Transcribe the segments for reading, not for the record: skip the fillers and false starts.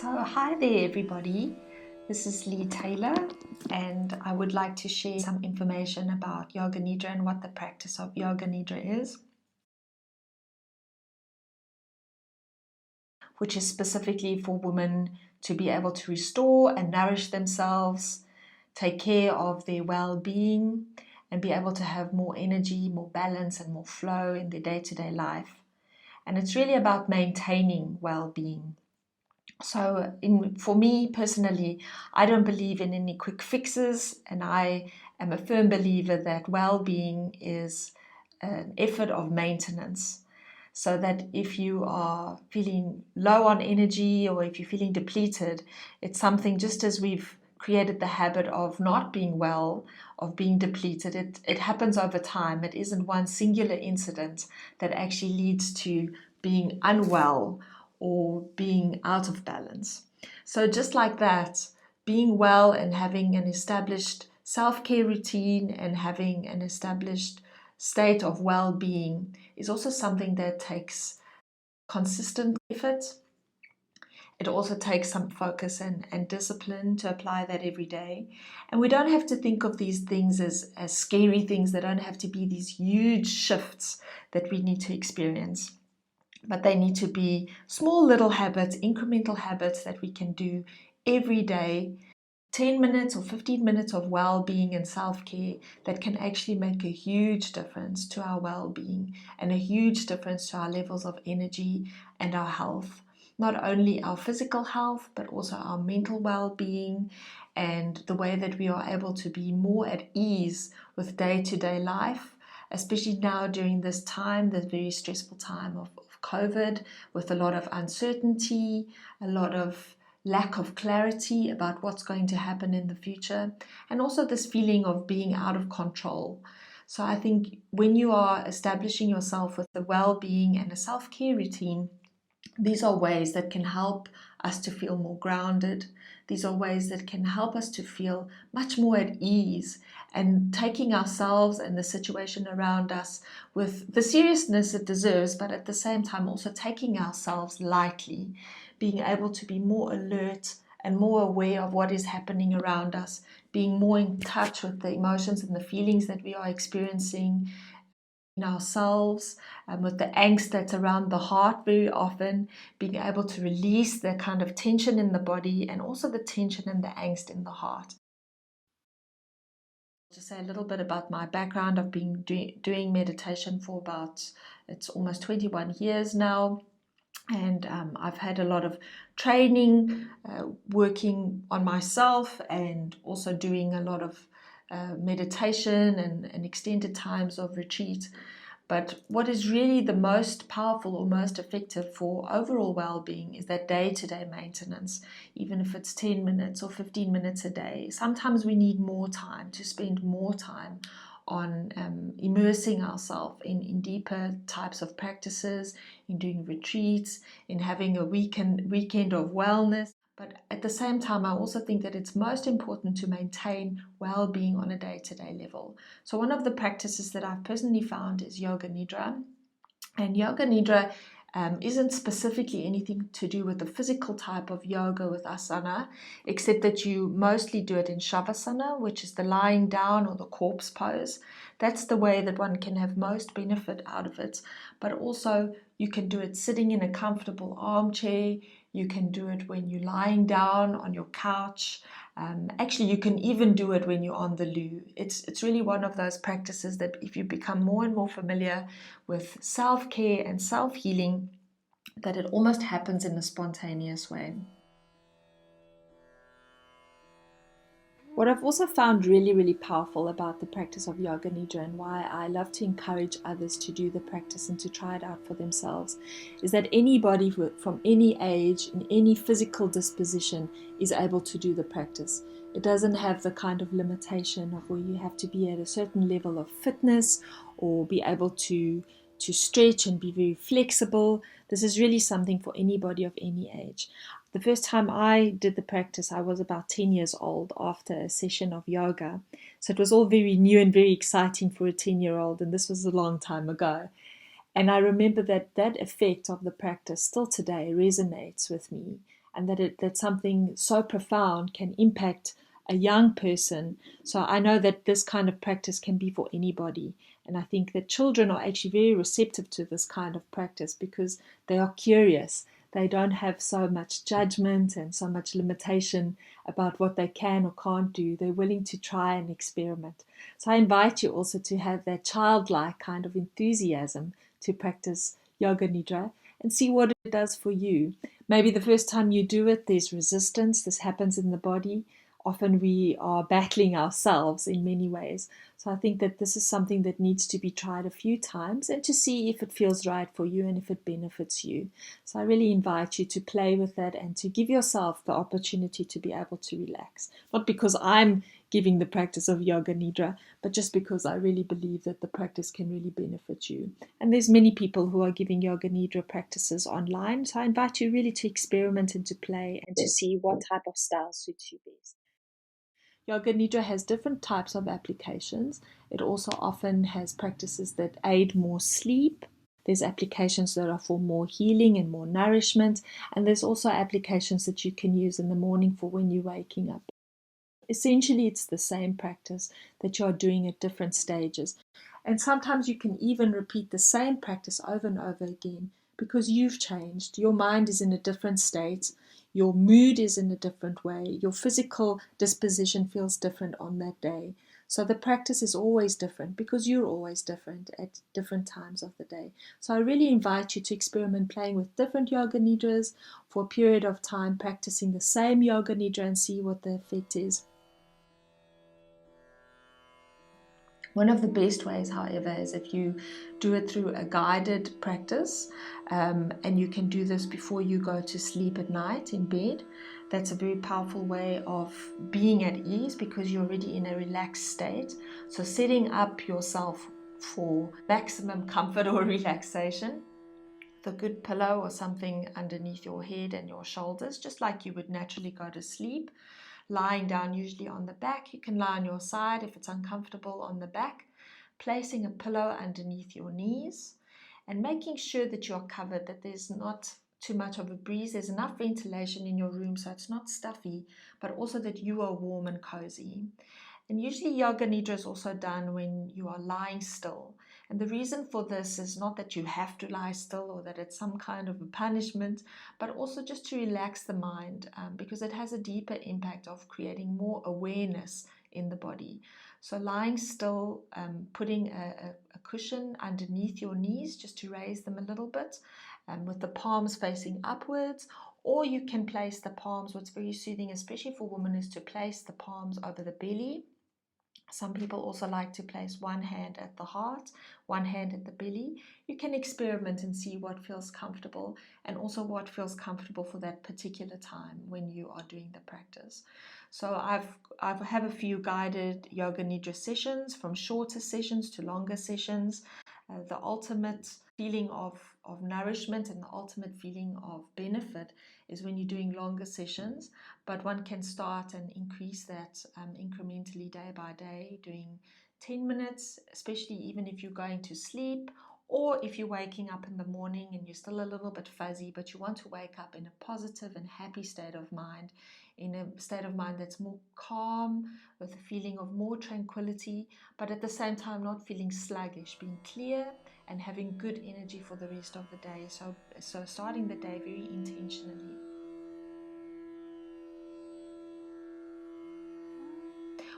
So hi there everybody, this is Lee Taylor and I would like to share some information about Yoga Nidra and what the practice of Yoga Nidra is, which is specifically for women to be able to restore and nourish themselves, take care of their well-being and be able to have more energy, more balance and more flow in their day-to-day life. And it's really about maintaining well-being. So for me personally, I don't believe in any quick fixes, and I am a firm believer that well-being is an effort of maintenance. So that if you are feeling low on energy or if you're feeling depleted, it's something, just as we've created the habit of not being well, of being depleted, it happens over time. It isn't one singular incident that actually leads to being unwell or being out of balance. So just like that, being well and having an established self-care routine and having an established state of well-being is also something that takes consistent effort. It also takes some focus and discipline to apply that every day. And we don't have to think of these things as scary things. They don't have to be these huge shifts that we need to experience. But they need to be small little habits, incremental habits that we can do every day, 10 minutes or 15 minutes of well-being and self-care that can actually make a huge difference to our well-being and a huge difference to our levels of energy and our health. Not only our physical health, but also our mental well-being and the way that we are able to be more at ease with day-to-day life, especially now during this time, this very stressful time of COVID, with a lot of uncertainty, a lot of lack of clarity about what's going to happen in the future, and also this feeling of being out of control. So I think when you are establishing yourself with a well-being and a self-care routine, these are ways that can help us to feel more grounded. These are ways that can help us to feel much more at ease and taking ourselves and the situation around us with the seriousness it deserves, but at the same time also taking ourselves lightly, being able to be more alert and more aware of what is happening around us, being more in touch with the emotions and the feelings that we are experiencing in ourselves, with the angst that's around the heart very often, being able to release the kind of tension in the body and also the tension and the angst in the heart. Just say a little bit about my background. I've been doing meditation for it's almost 21 years now. And I've had a lot of training, working on myself and also doing a lot of meditation and extended times of retreat. But what is really the most powerful or most effective for overall well-being is that day-to-day maintenance, even if it's 10 minutes or 15 minutes a day. Sometimes we need more time to spend more time on immersing ourselves in deeper types of practices, in doing retreats, in having a weekend of wellness. But at the same time, I also think that it's most important to maintain well-being on a day-to-day level. So one of the practices that I've personally found is Yoga Nidra. And Yoga Nidra isn't specifically anything to do with the physical type of yoga with asana, except that you mostly do it in Shavasana, which is the lying down or the corpse pose. That's the way that one can have most benefit out of it. But also you can do it sitting in a comfortable armchair. You can do it when you're lying down on your couch. Actually, you can even do it when you're on the loo. It's really one of those practices that if you become more and more familiar with self-care and self-healing, that it almost happens in a spontaneous way. What I've also found really, really powerful about the practice of Yoga Nidra and why I love to encourage others to do the practice and to try it out for themselves is that anybody from any age, in any physical disposition, is able to do the practice. It doesn't have the kind of limitation of where you have to be at a certain level of fitness or be able to stretch and be very flexible. This is really something for anybody of any age. The first time I did the practice, I was about 10 years old after a session of yoga. So it was all very new and very exciting for a 10-year-old, and this was a long time ago. And I remember that effect of the practice still today resonates with me. and that something so profound can impact a young person. So I know that this kind of practice can be for anybody. And I think that children are actually very receptive to this kind of practice because they are curious. They don't have so much judgment and so much limitation about what they can or can't do. They're willing to try and experiment. So I invite you also to have that childlike kind of enthusiasm to practice yoga nidra and see what it does for you. Maybe the first time you do it, there's resistance. This happens in the body. Often we are battling ourselves in many ways. So I think that this is something that needs to be tried a few times and to see if it feels right for you and if it benefits you. So I really invite you to play with that and to give yourself the opportunity to be able to relax. Not because I'm giving the practice of yoga nidra, but just because I really believe that the practice can really benefit you. And there's many people who are giving yoga nidra practices online. So I invite you really to experiment and to play and to see what type of style suits you best. Yoga Nidra has different types of applications. It also often has practices that aid more sleep. There's applications that are for more healing and more nourishment. And there's also applications that you can use in the morning for when you're waking up. Essentially, it's the same practice that you're doing at different stages. And sometimes you can even repeat the same practice over and over again because you've changed. Your mind is in a different state. Your mood is in a different way. Your physical disposition feels different on that day. So the practice is always different because you're always different at different times of the day. So I really invite you to experiment playing with different yoga nidras for a period of time, practicing the same yoga nidra and see what the effect is. One of the best ways, however, is if you do it through a guided practice, and you can do this before you go to sleep at night in bed. That's a very powerful way of being at ease because you're already in a relaxed state. So setting up yourself for maximum comfort or relaxation, the good pillow or something underneath your head and your shoulders, just like you would naturally go to sleep. Lying down usually on the back. You can lie on your side if it's uncomfortable on the back. Placing a pillow underneath your knees and making sure that you're covered, that there's not too much of a breeze. There's enough ventilation in your room so it's not stuffy, but also that you are warm and cozy. And usually yoga nidra is also done when you are lying still. And the reason for this is not that you have to lie still or that it's some kind of a punishment, but also just to relax the mind, because it has a deeper impact of creating more awareness in the body. So lying still, putting a cushion underneath your knees just to raise them a little bit, with the palms facing upwards. Or you can place the palms. What's very soothing, especially for women, is to place the palms over the belly. Some people also like to place one hand at the heart, one hand at the belly. You can experiment and see what feels comfortable and also what feels comfortable for that particular time when you are doing the practice. So I have a few guided yoga nidra sessions, from shorter sessions to longer sessions. The ultimate feeling of nourishment and the ultimate feeling of benefit is when you're doing longer sessions, but one can start and increase that incrementally day by day, doing 10 minutes, especially even if you're going to sleep, or if you're waking up in the morning and you're still a little bit fuzzy, but you want to wake up in a positive and happy state of mind, in a state of mind that's more calm, with a feeling of more tranquility, but at the same time not feeling sluggish, being clear and having good energy for the rest of the day. So starting the day very intentionally.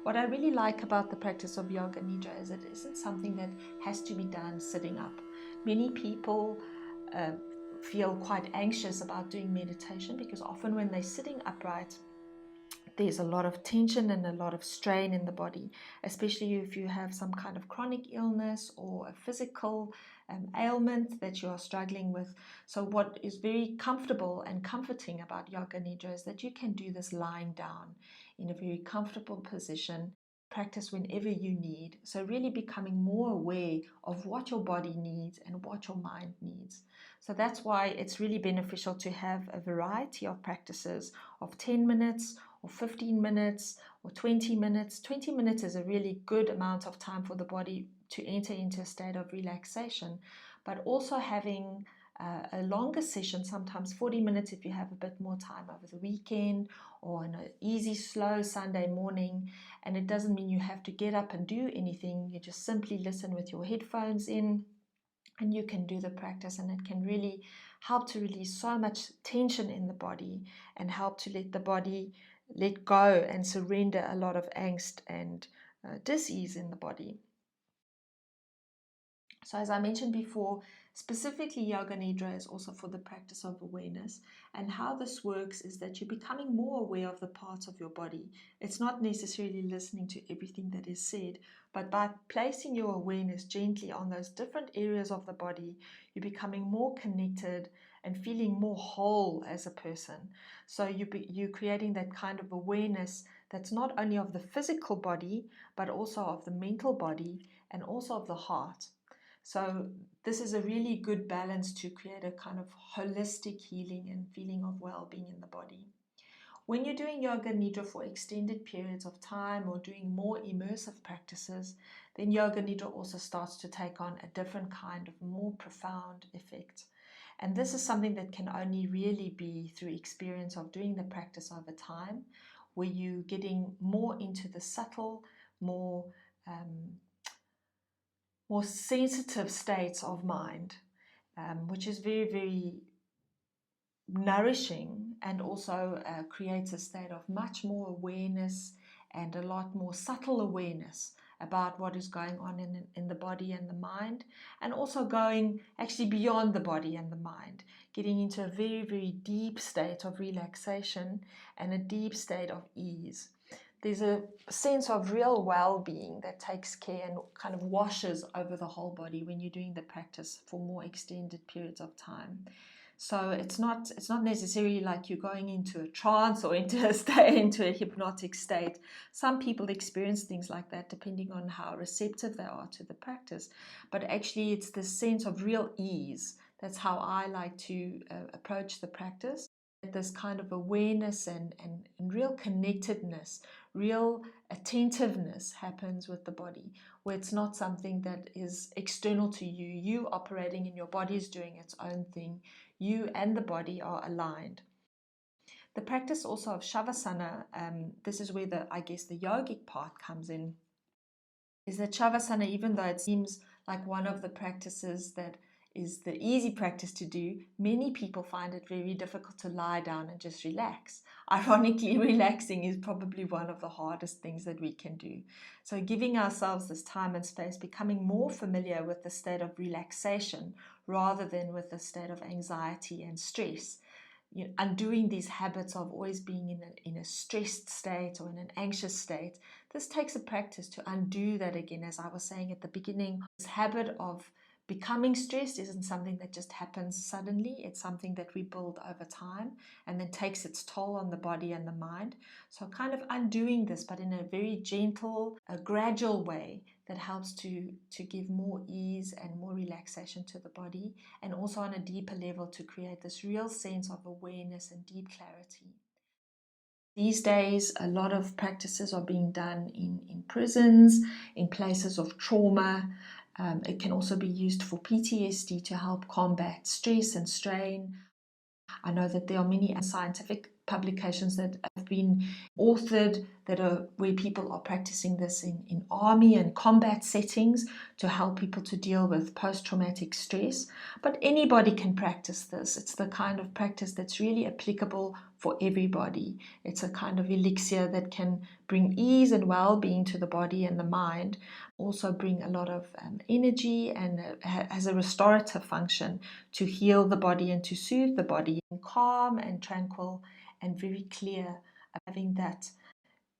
What I really like about the practice of yoga nidra is it isn't something that has to be done sitting up. Many people feel quite anxious about doing meditation because often when they're sitting upright, there's a lot of tension and a lot of strain in the body, especially if you have some kind of chronic illness or a physical ailment that you are struggling with. So what is very comfortable and comforting about yoga nidra is that you can do this lying down in a very comfortable position, practice whenever you need. So really becoming more aware of what your body needs and what your mind needs. So that's why it's really beneficial to have a variety of practices of 10 minutes or 15 minutes or 20 minutes. 20 minutes is a really good amount of time for the body to enter into a state of relaxation, but also having a longer session, sometimes 40 minutes if you have a bit more time over the weekend or on an easy, slow Sunday morning. And it doesn't mean you have to get up and do anything. You just simply listen with your headphones in and you can do the practice, and it can really help to release so much tension in the body and help to let the body let go and surrender a lot of angst and dis-ease in the body. So as I mentioned before, specifically Yoga Nidra is also for the practice of awareness. And how this works is that you're becoming more aware of the parts of your body. It's not necessarily listening to everything that is said, but by placing your awareness gently on those different areas of the body, you're becoming more connected and feeling more whole as a person. So you're creating that kind of awareness that's not only of the physical body, but also of the mental body and also of the heart. So this is a really good balance to create a kind of holistic healing and feeling of well-being in the body. When you're doing Yoga Nidra for extended periods of time or doing more immersive practices, then Yoga Nidra also starts to take on a different kind of more profound effect. And this is something that can only really be through experience of doing the practice over time, where you're getting more into the subtle, more sensitive states of mind, which is very, very nourishing, and also creates a state of much more awareness and a lot more subtle awareness about what is going on in the body and the mind, and also going actually beyond the body and the mind, getting into a very, very deep state of relaxation and a deep state of ease. There's a sense of real well-being that takes care and kind of washes over the whole body when you're doing the practice for more extended periods of time. So it's not necessarily like you're going into a trance or into a hypnotic state. Some people experience things like that depending on how receptive they are to the practice. But actually it's this sense of real ease. That's how I like to approach the practice. This kind of awareness and real connectedness, real attentiveness happens with the body, where it's not something that is external to you. You operating in your body is doing its own thing. You and the body are aligned. The practice also of Shavasana, this is where the yogic part comes in, is that Shavasana, even though it seems like one of the practices that is the easy practice to do, many people find it very difficult to lie down and just relax. Ironically, relaxing is probably one of the hardest things that we can do. So giving ourselves this time and space, becoming more familiar with the state of relaxation rather than with the state of anxiety and stress. Undoing these habits of always being in a stressed state or in an anxious state. This takes a practice to undo that again. As I was saying at the beginning, this habit of becoming stressed isn't something that just happens suddenly. It's something that we build over time and then takes its toll on the body and the mind. So kind of undoing this, but in a very gentle, a gradual way that helps to give more ease and more relaxation to the body, and also on a deeper level to create this real sense of awareness and deep clarity. These days, a lot of practices are being done in prisons, in places of trauma. It can also be used for PTSD to help combat stress and strain. I know that there are many scientific publications that have been authored that are where people are practicing this in army and combat settings to help people to deal with post-traumatic stress. But anybody can practice this. It's the kind of practice that's really applicable for everybody. It's a kind of elixir that can bring ease and well-being to the body and the mind, also bring a lot of energy, and has a restorative function to heal the body and to soothe the body, calm and tranquil and very clear, having that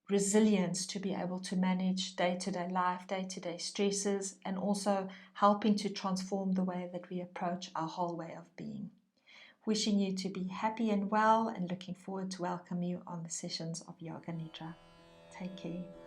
resilience to be able to manage day-to-day life, day-to-day stresses, and also helping to transform the way that we approach our whole way of being. Wishing you to be happy and well, and looking forward to welcome you on the sessions of Yoga Nidra. Take care.